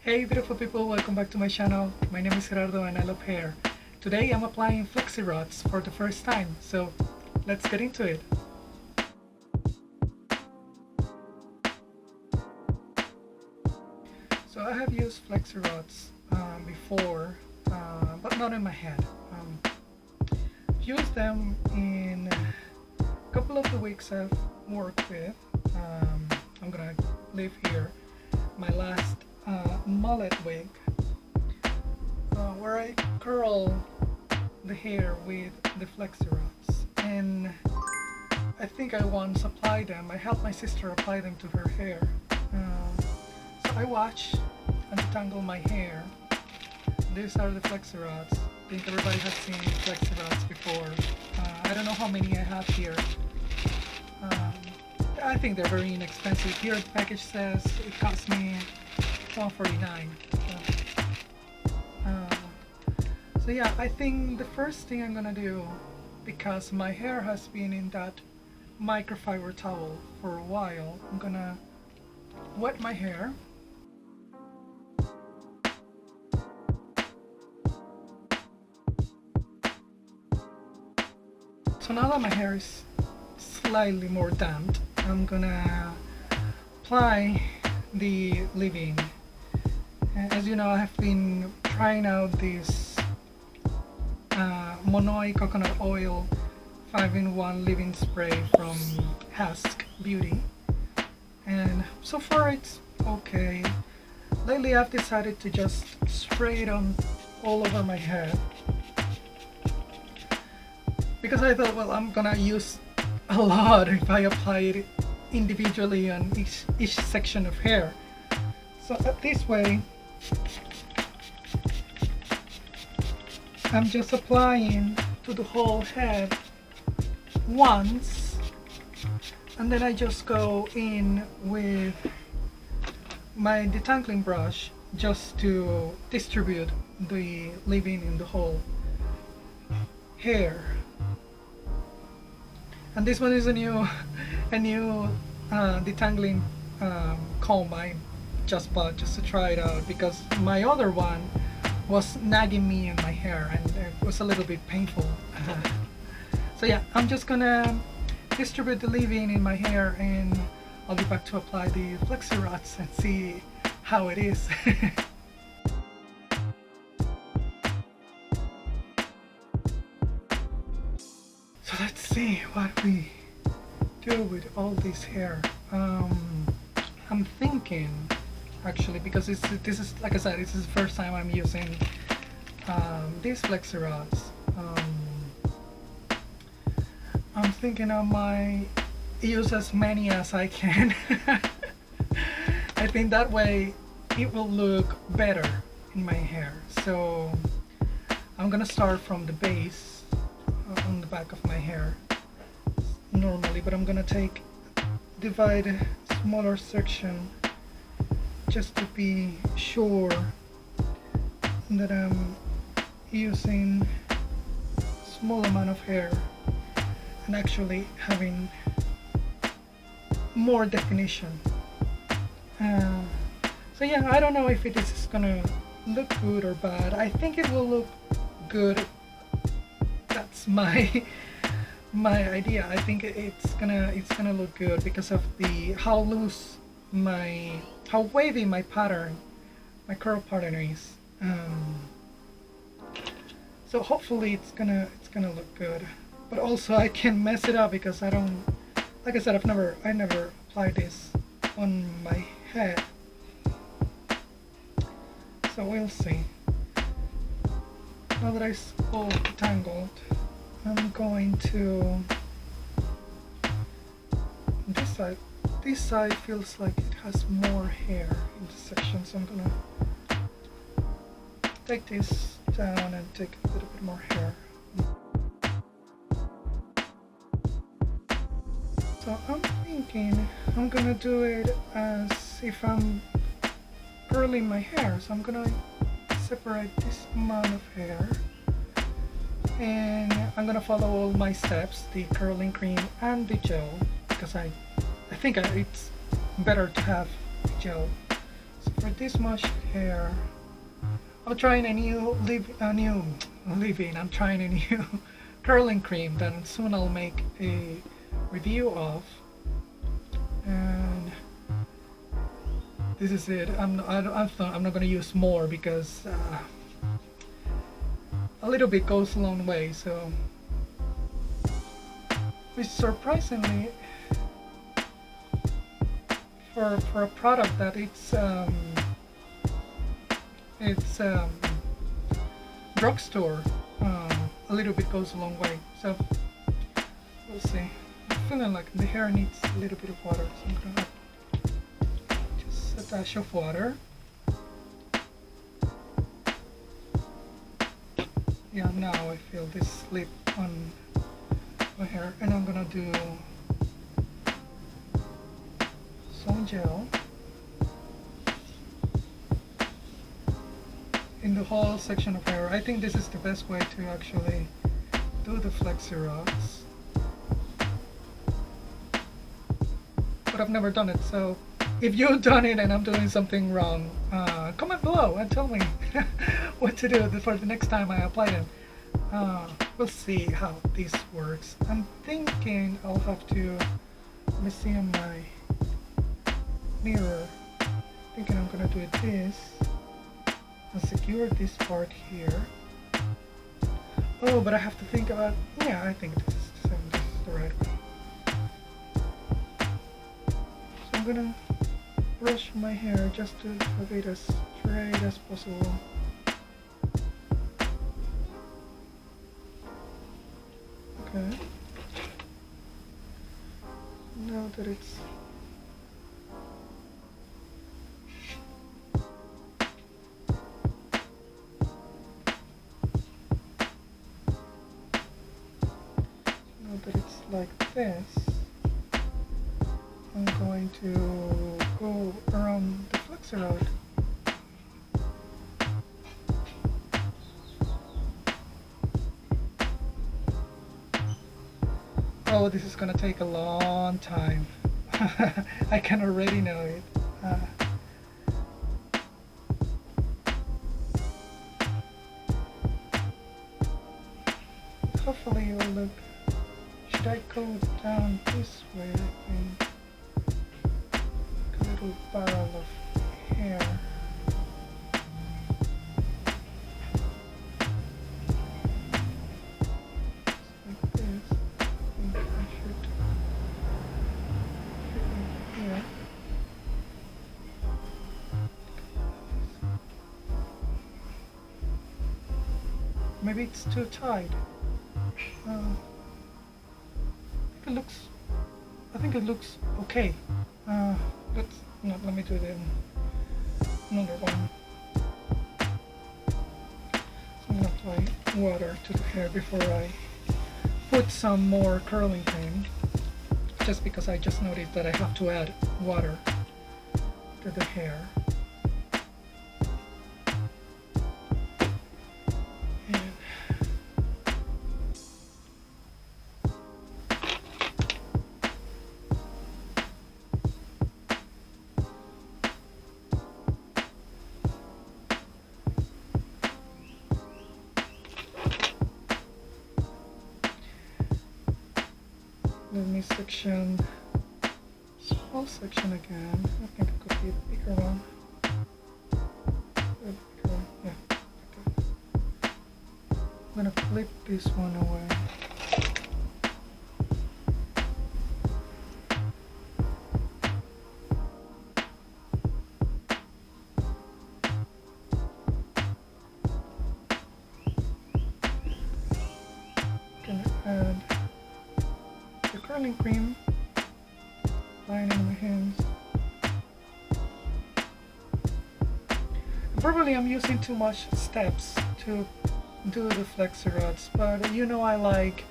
Hey beautiful people, welcome back to my channel. My name is Gerardo and I love hair. Today I'm applying Flexi Rods for the first time, so let's get into it. So I have used Flexi Rods before, but not in my head. Used them in a couple of the wigs I've worked with. I'm gonna leave here my last mullet wig where I curl the hair with the Flexi Rods, and I think I once applied them. I helped my sister apply them to her hair, so I watch and detangle my hair. These are the Flexi Rods. I think everybody has seen Flexi Rods before. I don't know how many I have here. I think they're very inexpensive. Here the package says it cost me $1.49. So yeah, I think the first thing I'm gonna do, because my hair has been in that microfiber towel for a while, I'm gonna wet my hair. So now that my hair is slightly more damp, I'm gonna apply the leave-in. As you know, I have been trying out this Monoi coconut oil 5-in-1 leave-in spray from Husk Beauty, and so far it's okay. Lately I've decided to just spray it on all over my head, because I thought, well, I'm gonna use a lot if I apply it individually on each section of hair. So this way I'm just applying to the whole head once, and then I just go in with my detangling brush just to distribute the leave-in in the whole hair. And this one is a new detangling comb I just bought just to try it out, because my other one was nagging me in my hair and it was a little bit painful. So yeah, I'm just gonna distribute the leave-in in my hair, and I'll be back to apply the Flexi Rods and see how it is. So let's see what we do with all this hair. I'm thinking, actually, because this is like I said, this is the first time I'm using these Flexi Rods. I'm thinking I might use as many as I can. I think that way it will look better in my hair. So I'm gonna start from the base on the back of my hair normally, but I'm gonna divide a smaller section just to be sure that I'm using a small amount of hair and actually having more definition. So yeah, I don't know if it is gonna look good or bad. I think it will look good. That's my idea. I think it's gonna look good because of how loose how wavy my curl pattern is. So hopefully it's gonna look good. But also I can mess it up because I don't, like I said, I never applied this on my head. So we'll see. Now that it's all tangled, I'm going to this side. This side feels like it has more hair in this section, so I'm gonna take this down and take a little bit more hair. So I'm thinking I'm gonna do it as if I'm curling my hair. So I'm gonna separate this amount of hair, and I'm gonna follow all my steps, the curling cream and the gel, because I think it's better to have gel. So for this much hair, I'm trying a new leave-in. I'm trying a new curling cream that soon I'll make a review of. And this is it. I'm not going to use more because a little bit goes a long way. So, which surprisingly, for a product that it's drugstore, a little bit goes a long way. So we'll see. I'm feeling like the hair needs a little bit of water, so I'm gonna just a dash of water. Yeah, now I feel this slip on my hair, and I'm gonna do some gel in the whole section of hair. I think this is the best way to actually do the Flexi Rods, but I've never done it, so if you've done it and I'm doing something wrong, comment below and tell me what to do for the next time I apply them. We'll see how this works. I'm thinking I'll have to, let me see in my mirror, thinking I'm gonna do it this and secure this part here. Oh, but I have to think about, yeah, I think this is the right way. So I'm gonna brush my hair just to have it as straight as possible. Okay. Now that it's like this, I'm going to go around the Flexi Rod. Oh, this is gonna take a long time. I can already know it. Hopefully it will look. Should I go down this way? I think a little barrel of hair. Like this. I think I should fit in here. Maybe it's too tight. I think it looks okay. Let me do another one. So I'm gonna apply water to the hair before I put some more curling cream, just because I just noticed that I have to add water to the hair. Let me section, small section again. I think it could be a bigger one. Yeah. Okay. I'm gonna flip this one away. Gonna add curling cream, line in my hands. Probably I'm using too much steps to do the Flexi Rods, but you know I like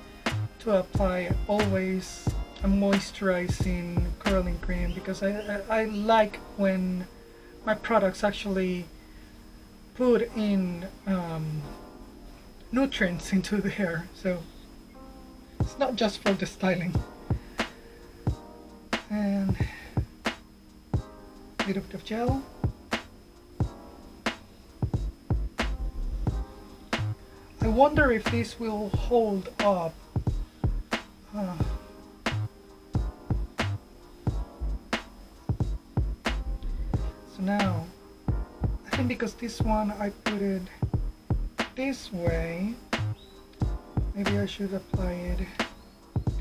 to apply always a moisturizing curling cream because I like when my products actually put in nutrients into the hair. So it's not just for the styling. And a little bit of gel. I wonder if this will hold up. Uh, so now, I think because this one I put it this way, maybe I should apply it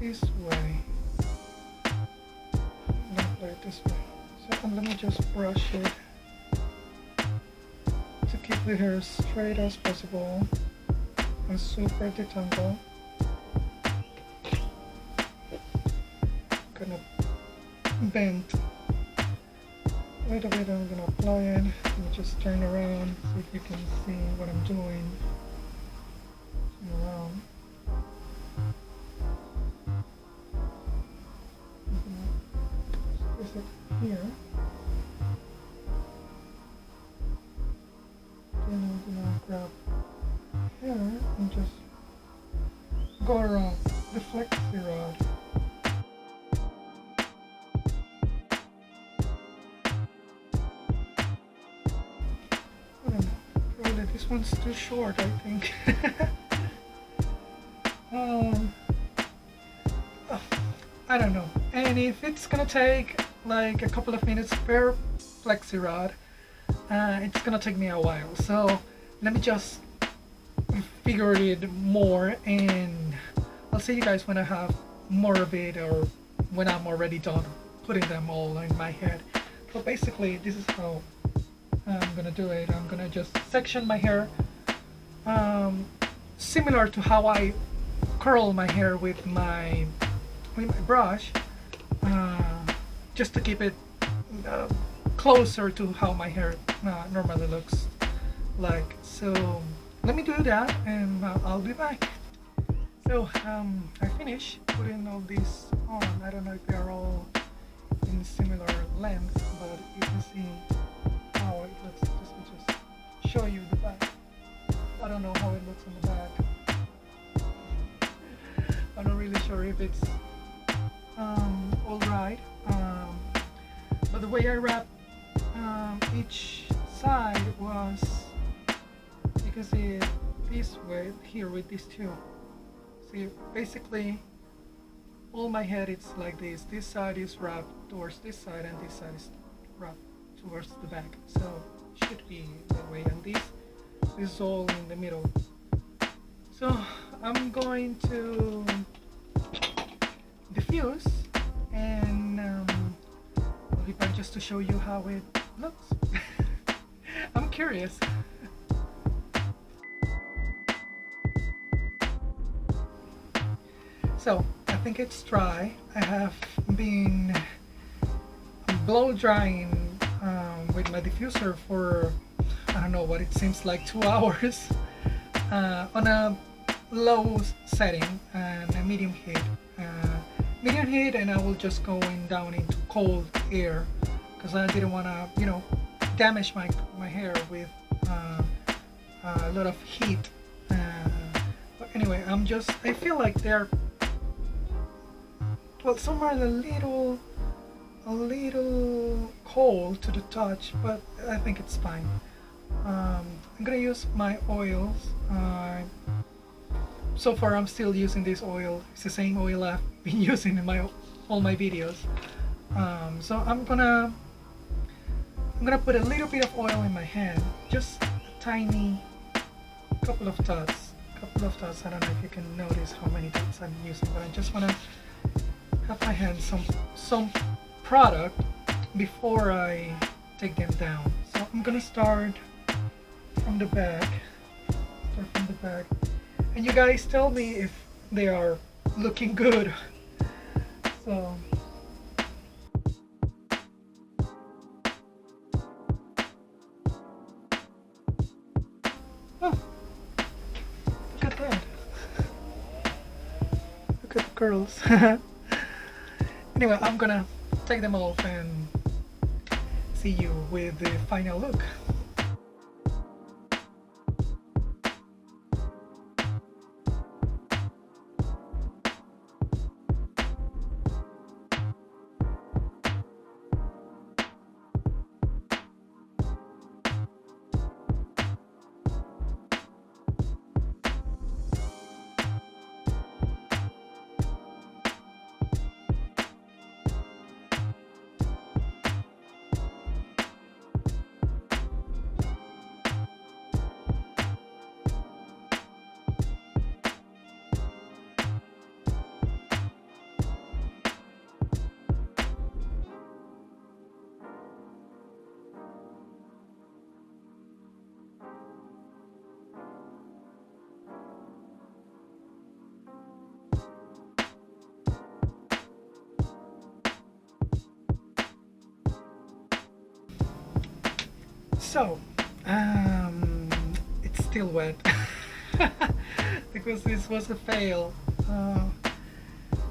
this way. I'm gonna apply it this way. So let me just brush it to keep the hair straight as possible and super detangled. Gonna bend a little bit. I'm gonna apply it. Let me just turn around, see if you can see what I'm doing. Turn around. Place it here. Then I'm gonna grab hair and just go around the Flexi Rod. I don't know, probably this one's too short, I think. I don't know. And if it's gonna take like a couple of minutes per Flexi Rod, it's gonna take me a while. So let me just figure it more, and I'll see you guys when I have more of it, or when I'm already done putting them all in my head. But basically this is how I'm gonna do it. I'm gonna just section my hair similar to how I curl my hair with my brush, just to keep it closer to how my hair normally looks like. So let me do that, and I'll be back. So I finished putting all these on. I don't know if they are all in similar length, but you can see how it looks. Just show you the back. I don't know how it looks on the back. I'm not really sure if it's all right, but the way I wrap each side was, you can see it this way here with these two. See, basically all my head it's like this. This side is wrapped towards this side, and this side is wrapped towards the back. So it should be that way, and this is all in the middle. So I'm going to diffuse, and I'll be back just to show you how it looks. I'm curious. So I think it's dry. I have been blow drying with my diffuser for, I don't know what, it seems like 2 hours on a low setting and a medium heat. And I will just going down into cold air because I didn't want to, you know, damage my hair with a lot of heat. But anyway, I feel like they're, well, some are a little cold to the touch, but I think it's fine. I'm gonna use my oils. So far I'm still using this oil. It's the same oil I've been using in all my videos. So I'm gonna put a little bit of oil in my hand, just a tiny couple of dots. I don't know if you can notice how many dots I'm using, but I just wanna have my hands some product before I take them down. So I'm gonna start from the back. And you guys tell me if they are looking good. So oh, look at that. Look at the curls. Anyway, I'm gonna take them off and see you with the final look. So it's still wet because this was a fail,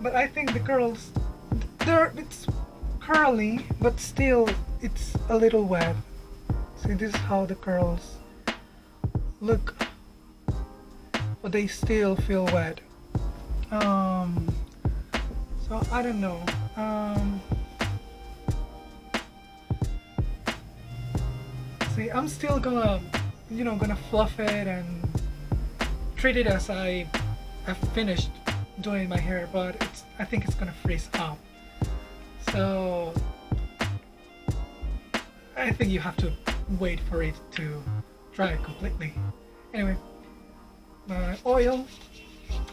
but I think the curls, it's curly but still it's a little wet. See, this is how the curls look, but they still feel wet. So I don't know. See, I'm still gonna, gonna fluff it and treat it as I've finished doing my hair, but I think it's gonna freeze up. So I think you have to wait for it to dry completely. Anyway, my oil,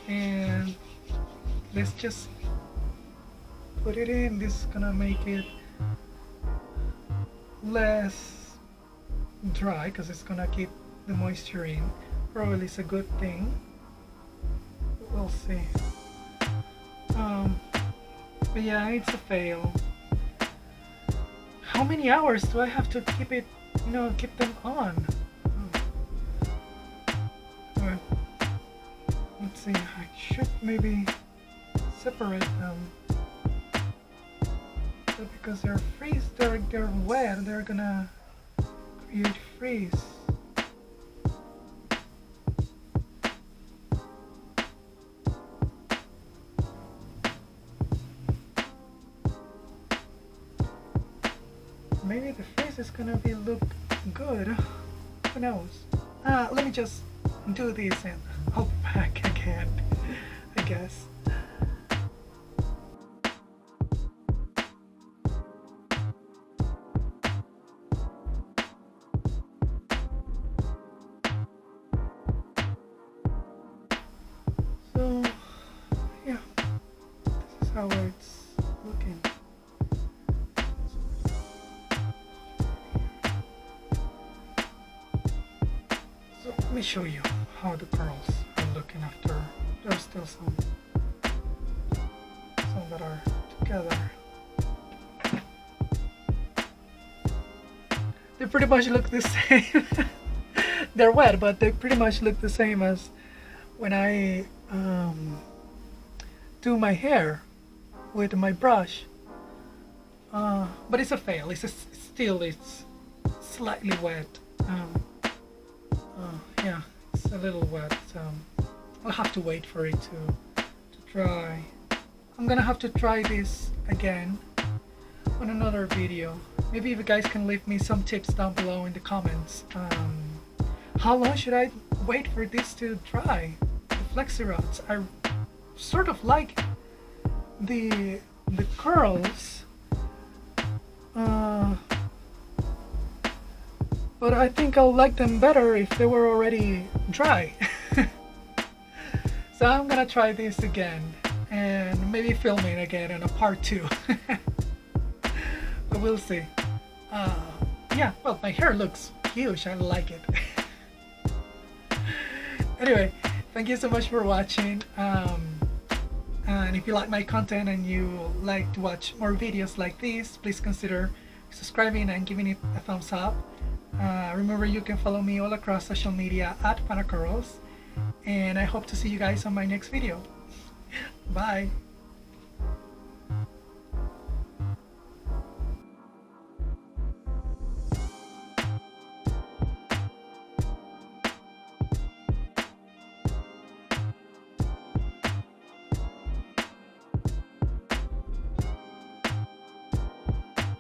and let's just put it in. This is gonna make it less dry because it's gonna keep the moisture in. Probably it's a good thing. We'll see. But yeah, it's a fail. How many hours do I have to keep it, keep them on? Alright. Let's see, I should maybe separate them. So because they're wet, they're gonna create freeze. Maybe the freeze is gonna look good. Who knows? Let me just do this and I'll be back again, I guess. So yeah, this is how it's looking. So let me show you how the curls are looking after. There's still some that are together. They pretty much look the same. They're wet, but they pretty much look the same as when I do my hair with my brush. But it's a fail. It's slightly wet. Yeah, it's a little wet. I'll have to wait for it to dry. I'm gonna have to try this again on another video. Maybe if you guys can leave me some tips down below in the comments. How long should I wait for this to dry? The Flexi Rods. I sort of like the curls, but I think I'll like them better if they were already dry. So I'm gonna try this again and maybe film it again in a part 2. But we'll see. Yeah, well, my hair looks huge. I like it. Anyway, thank you so much for watching. And if you like my content and you like to watch more videos like this, please consider subscribing and giving it a thumbs up. Remember, you can follow me all across social media at PanaCurls, and I hope to see you guys on my next video. Bye.